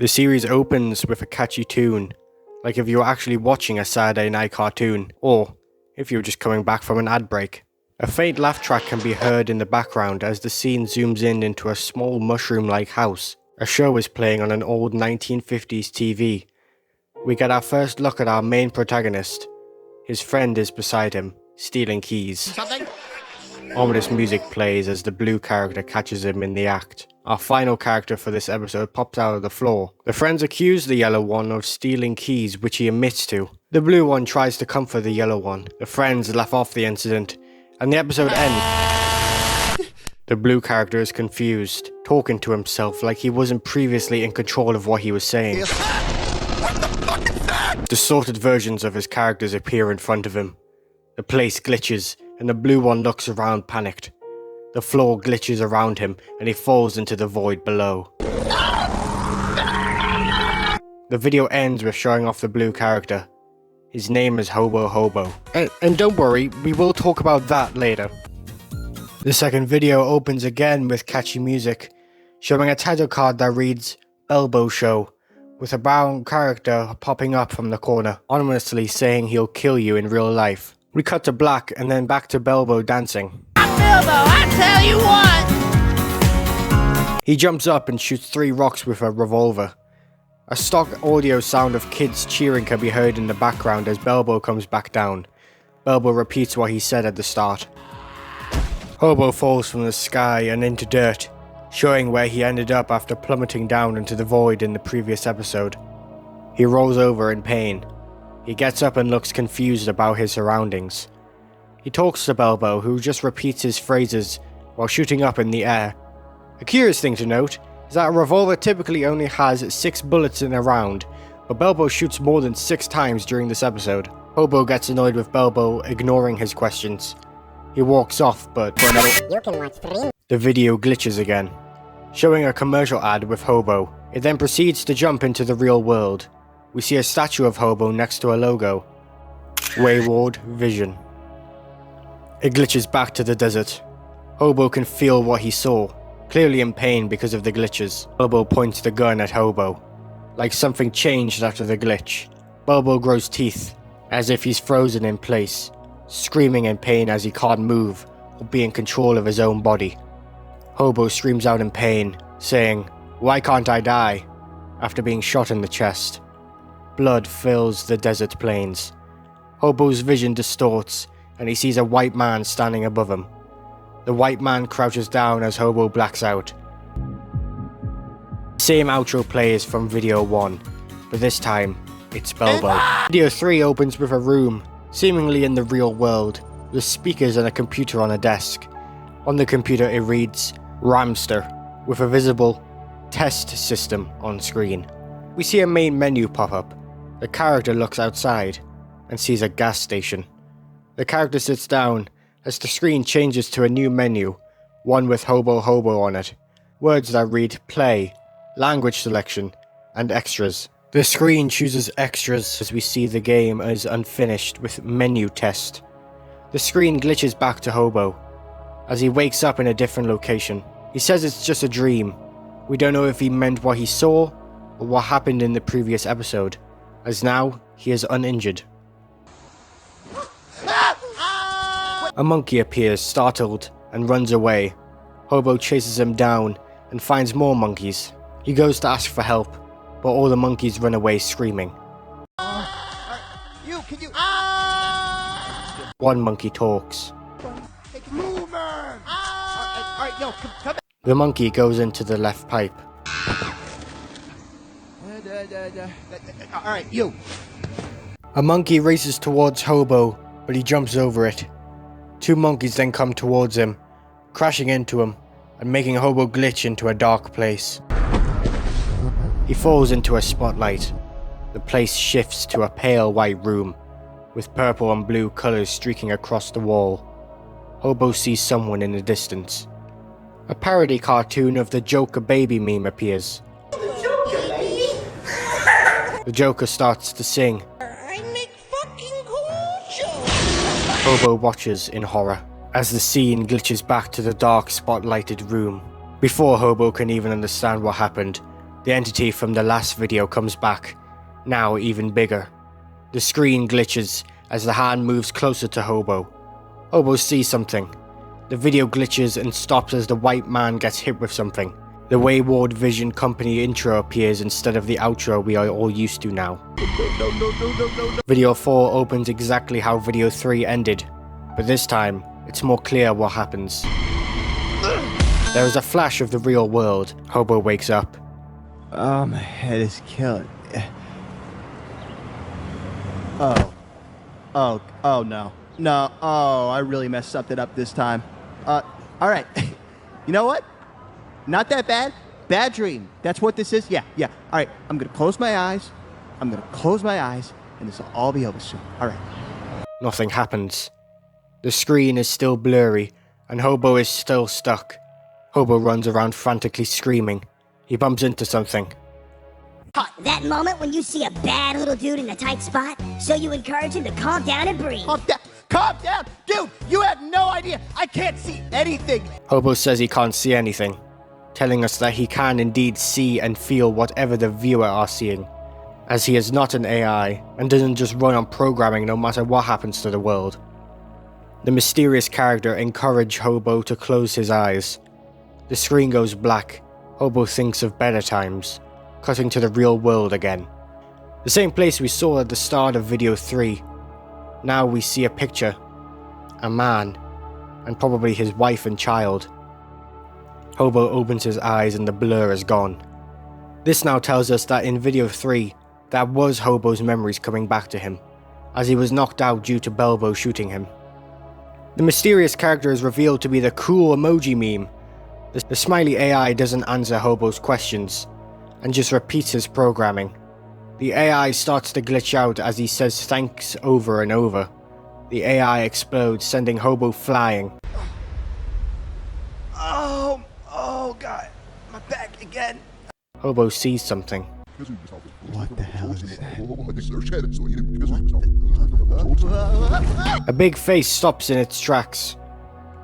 The series opens with a catchy tune, like if you were actually watching a Saturday night cartoon, or if you were just coming back from an ad break. A faint laugh track can be heard in the background as the scene zooms in into a small mushroom-like house. A show is playing on an old 1950s TV. We get our first look at our main protagonist. His friend is beside him, stealing keys. Something? Ominous music plays as the blue character catches him in the act. Our final character for this episode pops out of the floor. The friends accuse the yellow one of stealing keys, which he admits to. The blue one tries to comfort the yellow one. The friends laugh off the incident, and the episode ends. The blue character is confused, talking to himself like he wasn't previously in control of what he was saying. What the fuck is that? Distorted versions of his characters appear in front of him. The place glitches, and the blue one looks around panicked. The floor glitches around him, and he falls into the void below. The video ends with showing off the blue character. His name is Hobo. And don't worry, we will talk about that later. The second video opens again with catchy music, showing a title card that reads Elbow Show, with a brown character popping up from the corner, ominously saying he'll kill you in real life. We cut to black and then back to Belbo dancing. I'm Bilbo, I tell you what! He jumps up and shoots 3 rocks with a revolver. A stock audio sound of kids cheering can be heard in the background as Belbo comes back down. Belbo repeats what he said at the start. Hobo falls from the sky and into dirt, showing where he ended up after plummeting down into the void in the previous episode. He rolls over in pain. He gets up and looks confused about his surroundings. He talks to Belbo, who just repeats his phrases while shooting up in the air. A curious thing to note is that a revolver typically only has 6 bullets in a round, but Belbo shoots more than 6 times during this episode. Hobo gets annoyed with Belbo ignoring his questions. He walks off, but You can watch 3. the video glitches again, showing a commercial ad with Hobo. It then proceeds to jump into the real world. We see a statue of Hobo next to a logo. Wayward Vision. It glitches back to the desert. Hobo can feel what he saw, clearly in pain because of the glitches. Hobo points the gun at Hobo, like something changed after the glitch. Hobo grows teeth, as if he's frozen in place, screaming in pain as he can't move or be in control of his own body. Hobo screams out in pain, saying, "Why can't I die?" after being shot in the chest. Blood fills the desert plains. Hobo's vision distorts, and he sees a white man standing above him. The white man crouches down as Hobo blacks out. Same outro plays from video 1, but this time, it's Belbo. Video 3 opens with a room, seemingly in the real world, with speakers and a computer on a desk. On the computer it reads, Ramster, with a visible test system on screen. We see a main menu pop up. The character looks outside and sees a gas station. The character sits down as the screen changes to a new menu, one with Hobo on it. Words that read play, language selection, and extras. The screen chooses extras as we see the game as unfinished with menu test. The screen glitches back to Hobo as he wakes up in a different location. He says it's just a dream. We don't know if he meant what he saw or what happened in the previous episode, as now he is uninjured. A monkey appears, startled, and runs away. Hobo chases him down and finds more monkeys. He goes to ask for help, but all the monkeys run away screaming. One monkey talks. Move, man! Alright, yo, come. The monkey goes into the left pipe. Alright, you. A monkey races towards Hobo, but he jumps over it. 2 monkeys then come towards him, crashing into him and making Hobo glitch into a dark place. He falls into a spotlight. The place shifts to a pale white room, with purple and blue colors streaking across the wall. Hobo sees someone in the distance. A parody cartoon of the Joker baby meme appears. The Joker starts to sing. I make fucking cool jokes! Hobo watches in horror as the scene glitches back to the dark spotlighted room. Before Hobo can even understand what happened, The entity from the last video comes back, now even bigger. The screen glitches as the hand moves closer to Hobo. Hobo sees something. The video glitches and stops as the white man gets hit with something. The Wayward Vision Company intro appears instead of the outro we are all used to now. No. Video 4 opens exactly how video 3 ended, but this time, it's more clear what happens. There is a flash of the real world. Hobo wakes up. Oh, my head is killing. Oh no. No, I really messed something up this time. Alright. You know what? Not that bad. Bad dream. That's what this is? Yeah. Alright, I'm gonna close my eyes. And this will all be over soon. Alright. Nothing happens. The screen is still blurry, and Hobo is still stuck. Hobo runs around frantically screaming. He bumps into something. That moment when you see a bad little dude in a tight spot, so you encourage him to calm down and breathe. Calm down! Dude, you have no idea! I can't see anything! Hobo says he can't see anything, telling us that he can indeed see and feel whatever the viewer are seeing, as he is not an AI and doesn't just run on programming no matter what happens to the world. The mysterious character encourages Hobo to close his eyes. The screen goes black. Hobo thinks of better times, cutting to the real world again. The same place we saw at the start of video 3. Now we see a picture, a man, and probably his wife and child. Hobo opens his eyes and the blur is gone. This now tells us that in video 3, that was Hobo's memories coming back to him, as he was knocked out due to Belbo shooting him. The mysterious character is revealed to be the cool emoji meme. The smiley AI doesn't answer Hobo's questions, and just repeats his programming. The AI starts to glitch out as he says thanks over and over. The AI explodes, sending Hobo flying. Oh god, my back again. Hobo sees something. What the hell is that? A big face stops in its tracks.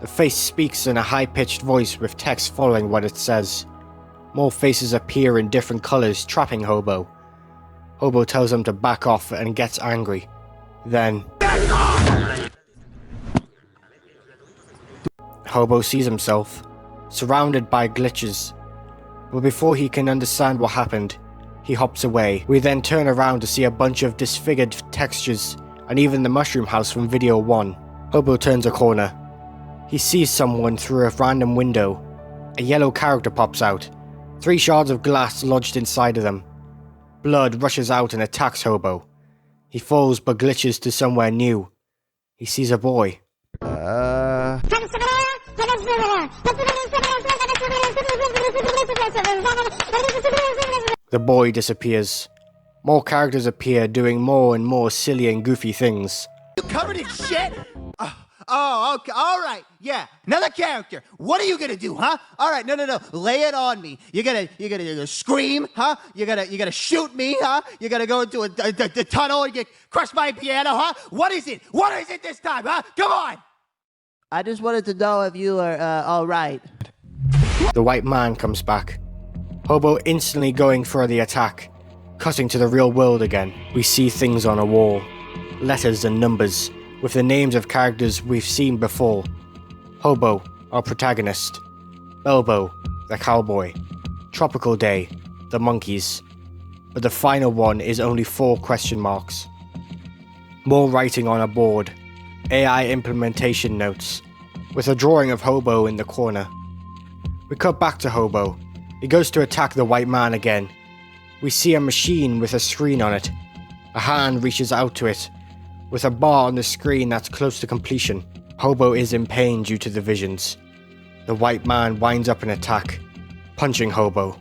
The face speaks in a high-pitched voice with text following what it says. More faces appear in different colors, trapping Hobo. Hobo tells him to back off and gets angry. Then Hobo sees himself, surrounded by glitches. But before he can understand what happened, he hops away. We then turn around to see a bunch of disfigured textures, and even the mushroom house from video 1. Hobo turns a corner. He sees someone through a random window. A yellow character pops out. 3 shards of glass lodged inside of them. Blood rushes out and attacks Hobo. He falls but glitches to somewhere new. He sees a boy. The boy disappears. More characters appear doing more and more silly and goofy things. You covered in shit? Oh, okay, alright, yeah. Another character. What are you gonna do, huh? Alright, no. Lay it on me. You're gonna scream, huh? You're gonna shoot me, huh? You're gonna go into the tunnel and crush my piano, huh? What is it? What is it this time, huh? Come on! I just wanted to know if you are, alright. The white man comes back. Hobo instantly going for the attack. Cutting to the real world again. We see things on a wall. Letters and numbers, with the names of characters we've seen before. Hobo, our protagonist. Belbo, the cowboy. Tropical Day, the monkeys. But the final one is only 4 question marks. More writing on a board. AI implementation notes, with a drawing of Hobo in the corner. We cut back to Hobo. He goes to attack the white man again. We see a machine with a screen on it. A hand reaches out to it, with a bar on the screen that's close to completion. Hobo is in pain due to the visions. The white man winds up an attack, punching Hobo.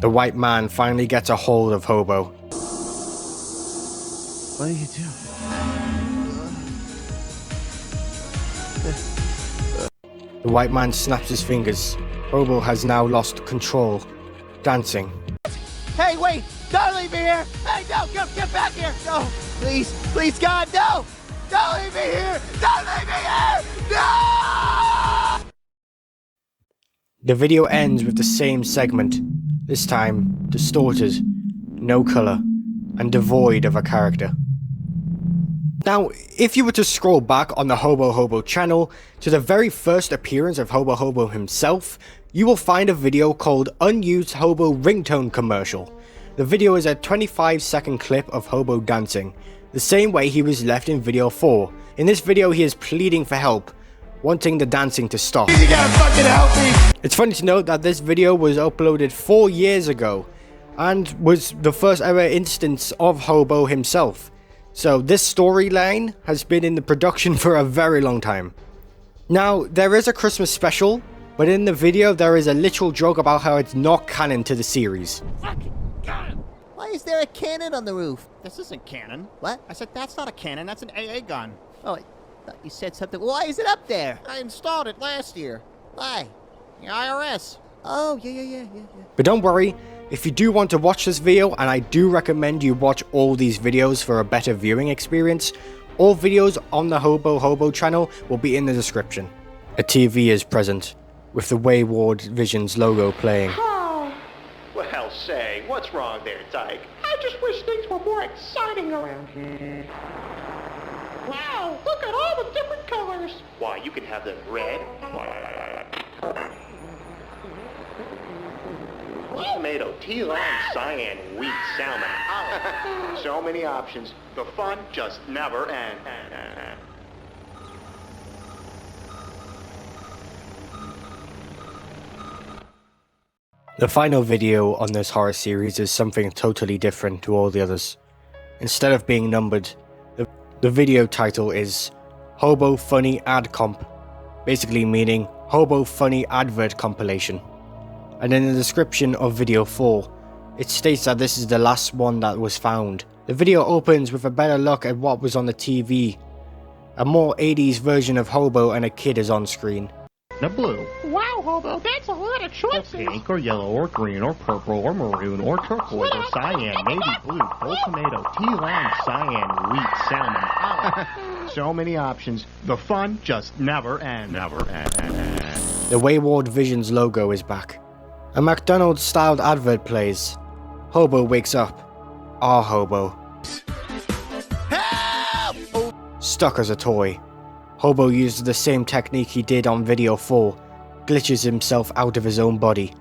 The white man finally gets a hold of Hobo. What do you do? The white man snaps his fingers. Hobo has now lost control, dancing. Hey, wait! Don't leave me here! Hey, no! Get back here! No! Please, God, no! Don't leave me here! Don't leave me here! No! The video ends with the same segment, this time distorted, no colour, and devoid of a character. Now, if you were to scroll back on the Hobo channel to the very first appearance of Hobo himself, you will find a video called Unused Hobo Ringtone Commercial. The video is a 25-second clip of Hobo dancing, the same way he was left in video 4. In this video he is pleading for help, wanting the dancing to stop. You gotta fucking help me! It's funny to note that this video was uploaded 4 years ago, and was the first ever instance of Hobo himself. So this storyline has been in the production for a very long time. Now, there is a Christmas special, but in the video there is a literal joke about how it's not canon to the series. Why is there a cannon on the roof? This isn't cannon. What? I said that's not a cannon, that's an AA gun. Oh, I thought you said something. Why is it up there? I installed it last year. Why? The IRS. Oh, yeah. But don't worry, if you do want to watch this video, and I do recommend you watch all these videos for a better viewing experience, all videos on the Hobo channel will be in the description. A TV is present, with the Wayward Visions logo playing. Well, say, what's wrong there, Tyke? I just wish things were more exciting around here. Wow, look at all the different colors. Why, you can have them red. Tomato, tea lime, cyan, wheat, salmon, olive. So many options. The fun just never ends. The final video on this horror series is something totally different to all the others. Instead of being numbered, the video title is Hobo Funny Ad Comp, basically meaning Hobo Funny Advert Compilation. And in the description of video 4, it states that this is the last one that was found. The video opens with a better look at what was on the TV. A more 80s version of Hobo and a kid is on screen. The blue. Wow, Hobo, that's a lot of Or choices. pink, or yellow, or green, or purple, or maroon, or turquoise, or cyan, navy blue, full tomato, tea lime, cyan, wheat, salmon, olive. So many options. The fun just never ends. The Wayward Visions logo is back. A McDonald's-styled advert plays. Hobo wakes up. Our Hobo. Help! Stuck as a toy. Hobo uses the same technique he did on video 4, glitches himself out of his own body.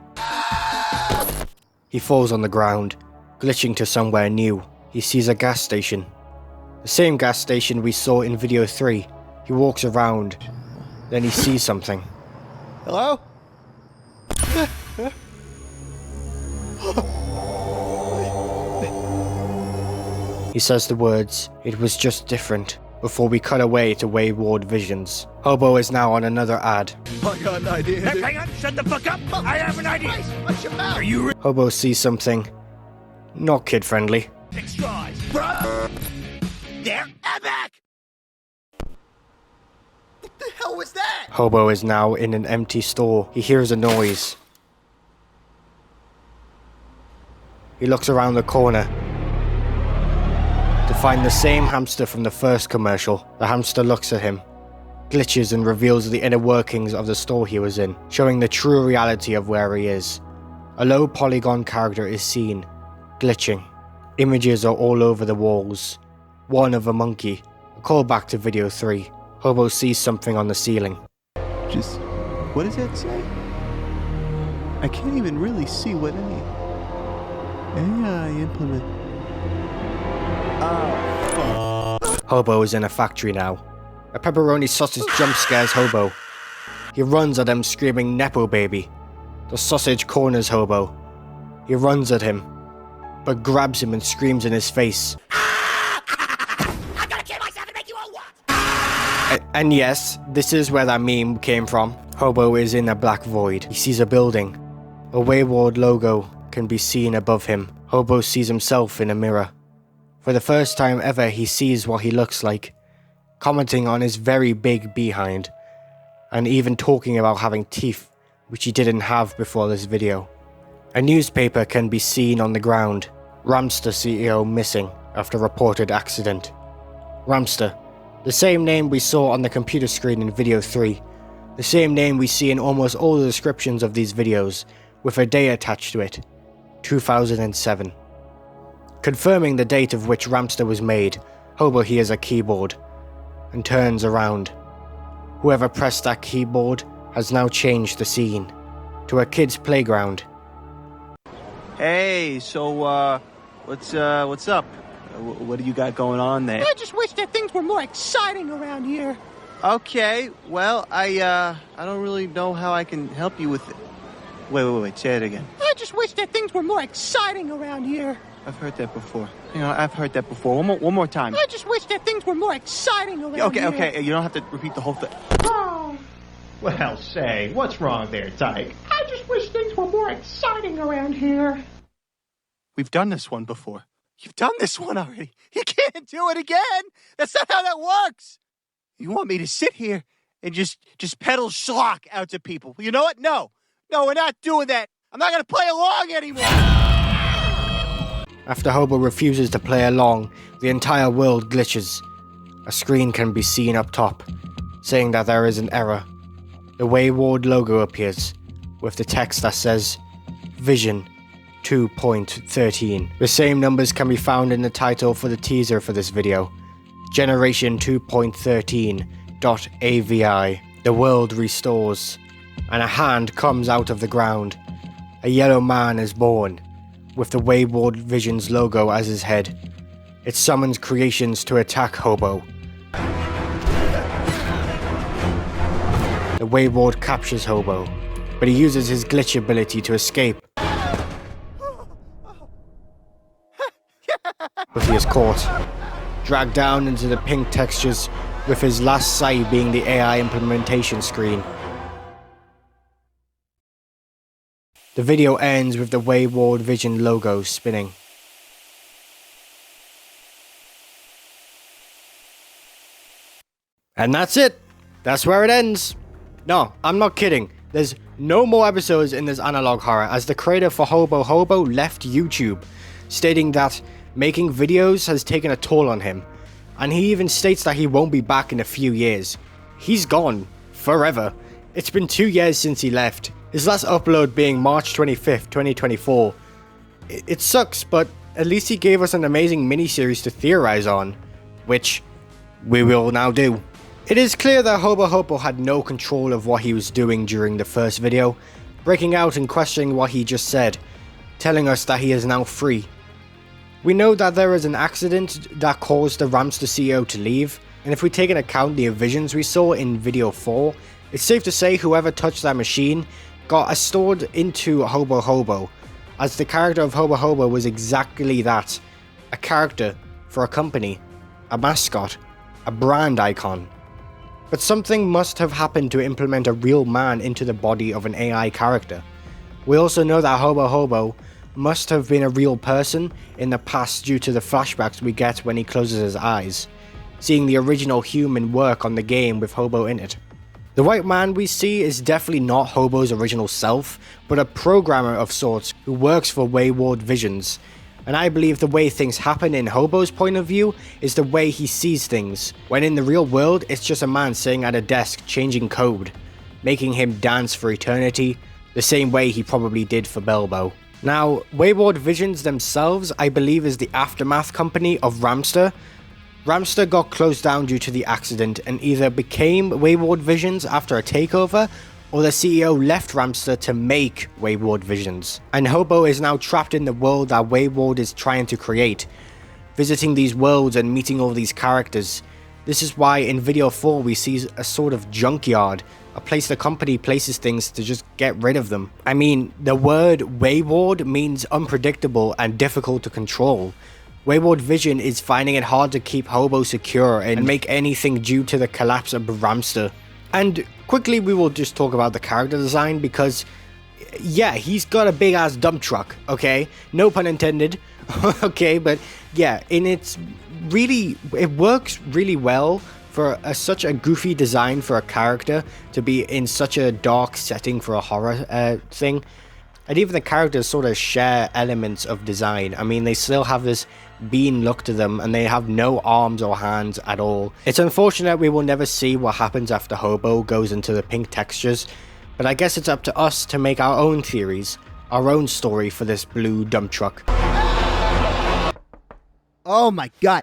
He falls on the ground, glitching to somewhere new. He sees a gas station. The same gas station we saw in video 3. He walks around, then he sees something. Hello? He says the words, "It was just different," before we cut away to Wayward Visions. Hobo is now on another ad. I got an idea. Hang on, shut the fuck up. I have an idea. Watch your mouth. Are you Hobo sees something not kid-friendly. straws? Bro. There, I'm back. What the hell was that? Hobo is now in an empty store. He hears a noise. He looks around the corner to find the same hamster from the first commercial. The hamster looks at him, glitches and reveals the inner workings of the store he was in, showing the true reality of where he is. A low polygon character is seen, glitching. Images are all over the walls. One of a monkey, a callback to video 3. Hobo sees something on the ceiling. Just, what does that say? I can't even really see what AI implement. Hobo is in a factory now. A pepperoni sausage jump scares Hobo. He runs at him screaming "Nepo baby." The sausage corners Hobo. He runs at him, but grabs him and screams in his face. I'm gonna kill myself and make you all what? And yes, this is where that meme came from. Hobo is in a black void. He sees a building. A Wayward logo can be seen above him. Hobo sees himself in a mirror. For the first time ever, he sees what he looks like, commenting on his very big behind, and even talking about having teeth, which he didn't have before this video. A newspaper can be seen on the ground. Ramster CEO missing after reported accident. Ramster, the same name we saw on the computer screen in video 3, the same name we see in almost all the descriptions of these videos, with a day attached to it, 2007. Confirming the date of which Ramster was made, Hobo hears a keyboard, and turns around. Whoever pressed that keyboard has now changed the scene, to a kid's playground. Hey, so, what's up? What do you got going on there? I just wish that things were more exciting around here. Okay, well, I don't really know how I can help you with it. Wait, say it again. I just wish that things were more exciting around here. I've heard that before. I've heard that before. One more time. I just wish that things were more exciting around here. Okay, you don't have to repeat the whole thing. Well, say, what's wrong there, Tyke? I just wish things were more exciting around here. We've done this one before. You've done this one already. You can't do it again. That's not how that works. You want me to sit here and just peddle schlock out to people? You know what? No, we're not doing that. I'm not going to play along anymore. After Hobo refuses to play along, the entire world glitches. A screen can be seen up top, saying that there is an error. The Wayward logo appears, with the text that says, Vision 2.13. The same numbers can be found in the title for the teaser for this video, Generation 2.13.avi. The world restores, and a hand comes out of the ground. A yellow man is born, with the Wayward Visions logo as his head. It summons creations to attack Hobo. The Wayward captures Hobo, but he uses his glitch ability to escape. But he is caught, dragged down into the pink textures, with his last sight being the AI implementation screen. The video ends with the Wayward Vision logo spinning. And that's it! That's where it ends! No, I'm not kidding. There's no more episodes in this analog horror, as the creator for Hobo left YouTube, stating that making videos has taken a toll on him, and he even states that he won't be back in a few years. He's gone. Forever. It's been 2 years since he left, his last upload being March 25th, 2024. It sucks, but at least he gave us an amazing miniseries to theorize on, which we will now do. It is clear that Hobo had no control of what he was doing during the first video, breaking out and questioning what he just said, telling us that he is now free. We know that there is an accident that caused the Ramster CEO to leave, and if we take into account the visions we saw in video 4, it's safe to say whoever touched that machine got stored into Hobo, as the character of Hobo was exactly that, a character for a company, a mascot, a brand icon. But something must have happened to implement a real man into the body of an AI character. We also know that Hobo must have been a real person in the past due to the flashbacks we get when he closes his eyes, seeing the original human work on the game with Hobo in it. The white man we see is definitely not Hobo's original self, but a programmer of sorts who works for Wayward Visions, and I believe the way things happen in Hobo's point of view is the way he sees things, when in the real world it's just a man sitting at a desk changing code, making him dance for eternity, the same way he probably did for Belbo. Now, Wayward Visions themselves I believe is the aftermath company of Ramster. Ramster got closed down due to the accident and either became Wayward Visions after a takeover, or the CEO left Ramster to make Wayward Visions. And Hobo is now trapped in the world that Wayward is trying to create, visiting these worlds and meeting all these characters. This is why in video 4 we see a sort of junkyard, a place the company places things to just get rid of them. I mean, the word Wayward means unpredictable and difficult to control. Wayward Vision is finding it hard to keep Hobo secure and make anything due to the collapse of Ramster. And quickly we will just talk about the character design because, yeah, he's got a big ass dump truck, okay? No pun intended, okay? But yeah, it works really well for such a goofy design for a character to be in such a dark setting for a horror thing. And even the characters sort of share elements of design. I mean, they still have this bean look to them, and they have no arms or hands at all. It's unfortunate we will never see what happens after Hobo goes into the pink textures, but I guess it's up to us to make our own theories, our own story for this blue dump truck. Oh my god.